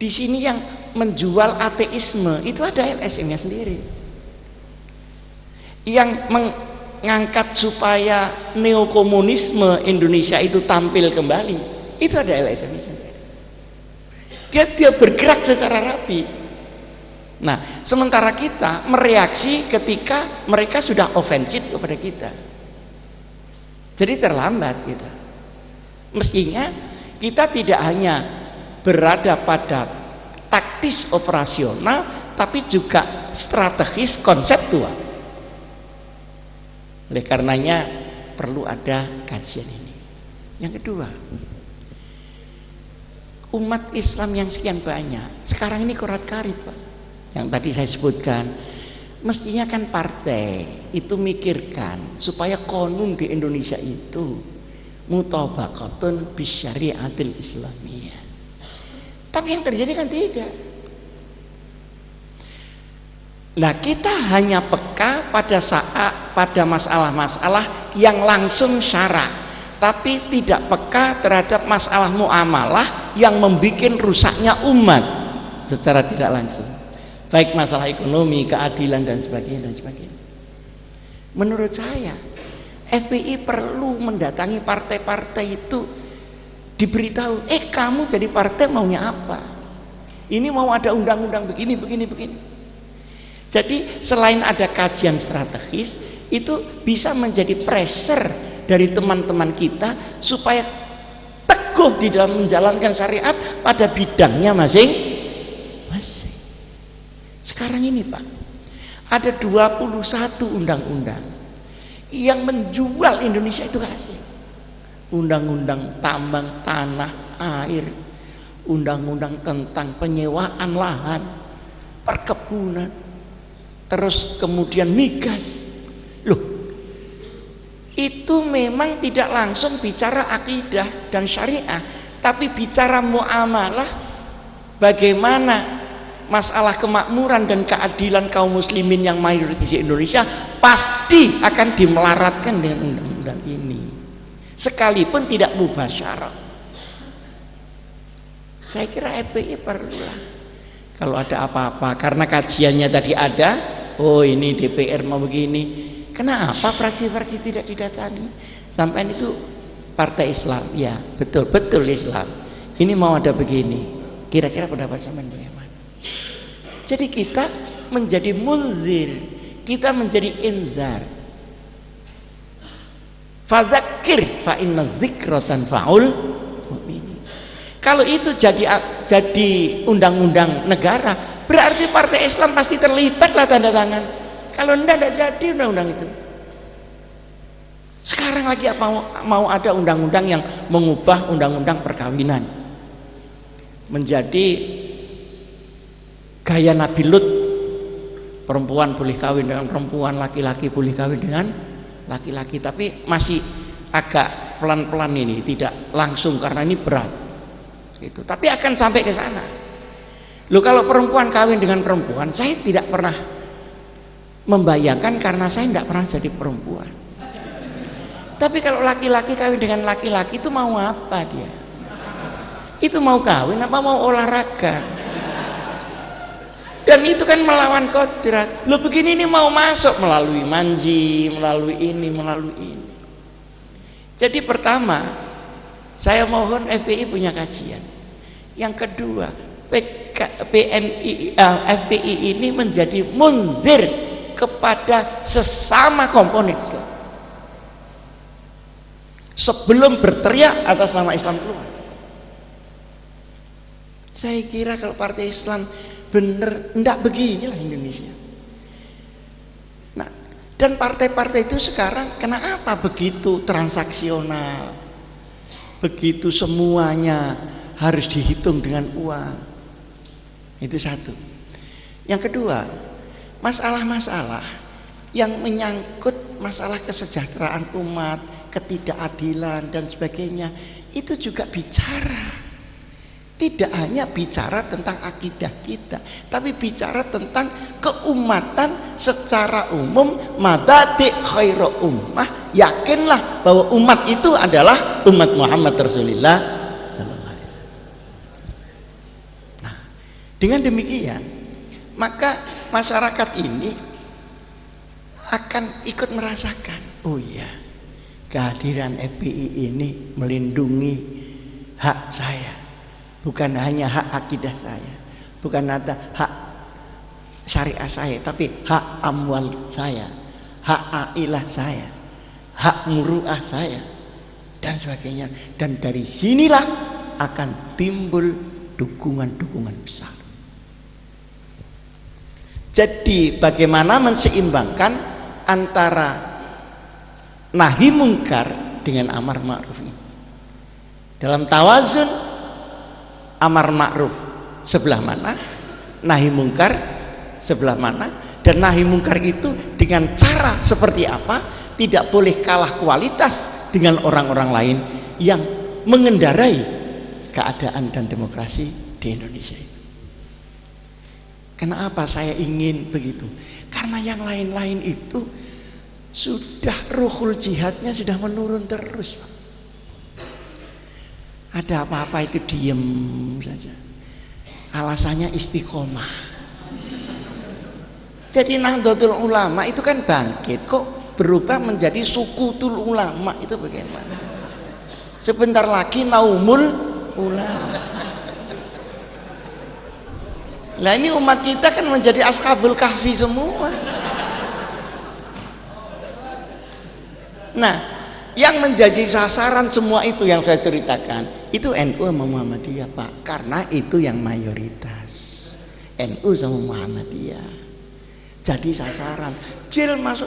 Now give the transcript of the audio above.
Di sini yang menjual ateisme itu ada LSM-nya sendiri. Yang mengangkat supaya neokomunisme Indonesia itu tampil kembali, itu ada LSM-nya sendiri. Dia bergerak secara rapi. Nah, sementara kita mereaksi ketika mereka sudah ofensif kepada kita. Jadi terlambat kita. Mestinya kita tidak hanya berada pada taktis operasional, tapi juga strategis konseptual. Oleh karenanya perlu ada kajian ini. Yang kedua, umat Islam yang sekian banyak sekarang ini korat-karit, Pak, yang tadi saya sebutkan. Mestinya kan partai itu mikirkan supaya konun di Indonesia itu mutabaqatun bisyariatil islamiyah. Tapi yang terjadi kan tidak. Nah, kita hanya peka pada masalah-masalah yang langsung syara, tapi tidak peka terhadap masalah muamalah yang membuat rusaknya umat secara tidak langsung, baik masalah ekonomi, keadilan dan sebagainya. Menurut saya FPI perlu mendatangi partai-partai itu, diberitahu, kamu jadi partai maunya apa? Ini mau ada undang-undang begini. Jadi selain ada kajian strategis, itu bisa menjadi pressure dari teman-teman kita supaya teguh di dalam menjalankan syariat pada bidangnya masing-masing. Sekarang ini, Pak, ada 21 undang-undang yang menjual Indonesia itu hasil. Undang-undang tambang tanah air, undang-undang tentang penyewaan lahan, perkebunan, terus kemudian migas. Loh, itu memang tidak langsung bicara akidah dan syariah, tapi bicara muamalah, bagaimana masalah kemakmuran dan keadilan kaum muslimin yang mayoritas di Indonesia pasti akan dimelaratkan dengan undang-undang ini, sekalipun tidak mubasyarah. Saya kira FPI perlulah, kalau ada apa-apa, karena kajiannya tadi ada, oh ini DPR mau begini, kenapa fraksi-fraksi tidak didatangi? Sampai itu partai Islam, ya betul Islam, ini mau ada begini, kira-kira pendapat sampean bagaimana? Jadi kita menjadi mulzir, kita menjadi inzar. Fadzakir fa inna dzikra tanfa'ul mu'minin. Kalau itu jadi undang-undang negara, berarti partai Islam pasti terlibat lah tanda tangan. Kalau tidak jadi undang-undang itu. Sekarang lagi mau ada undang-undang yang mengubah undang-undang perkawinan menjadi gaya Nabi Lut, perempuan boleh kawin dengan perempuan, laki-laki boleh kawin dengan laki-laki, tapi masih agak pelan-pelan ini, tidak langsung karena ini berat gitu. Tapi akan sampai ke sana. Loh, kalau perempuan kawin dengan perempuan, saya tidak pernah membayangkan karena saya tidak pernah jadi perempuan. Tapi kalau laki-laki kawin dengan laki-laki itu mau apa dia? Itu mau kawin apa mau olahraga? Dan itu kan melawan kodrat. Loh, begini ini mau masuk melalui manji, melalui ini. Jadi pertama, saya mohon FPI punya kajian. Yang kedua, FPI ini menjadi munzir kepada sesama komponen Islam sebelum berteriak atas nama Islam keluar. Saya kira kalau partai Islam bener, enggak beginilah Indonesia. Nah, dan partai-partai itu sekarang kenapa begitu transaksional, begitu semuanya harus dihitung dengan uang? Itu satu. Yang kedua, masalah-masalah yang menyangkut masalah kesejahteraan umat, ketidakadilan dan sebagainya, itu juga bicara. Tidak hanya bicara tentang akidah kita, tapi bicara tentang keumatan secara umum. Mabadi' khairu ummah, yakinlah bahwa umat itu adalah umat Muhammad Rasulullah. Nah, Dengan demikian, maka masyarakat ini akan ikut merasakan, oh iya, kehadiran FPI ini melindungi hak saya, bukan hanya hak akidah saya, bukan ada hak syariah saya, tapi hak amwal saya, hak ailah saya, hak muruah saya, dan sebagainya. Dan dari sinilah akan timbul dukungan-dukungan besar. Jadi bagaimana menseimbangkan antara nahi mungkar dengan amar ma'ruf ini? Dalam tawazun, amar ma'ruf sebelah mana, nahi mungkar sebelah mana, dan nahi mungkar itu dengan cara seperti apa, tidak boleh kalah kualitas dengan orang-orang lain yang mengendarai keadaan dan demokrasi di Indonesia itu. Kenapa saya ingin begitu? Karena yang lain-lain itu sudah ruhul jihadnya sudah menurun terus. Ada apa-apa itu diem saja. Alasannya istiqomah. Jadi Nahdlatul Ulama itu kan bangkit, kok berubah menjadi Sukutul Ulama, itu bagaimana? Sebentar lagi Naumul Ulama. Nah ini umat kita kan menjadi Ashabul Kahfi semua. Nah, yang menjadi sasaran semua itu yang saya ceritakan, itu NU sama Muhammadiyah, Pak. Karena itu yang mayoritas. NU sama Muhammadiyah. Jadi sasaran. Jil masuk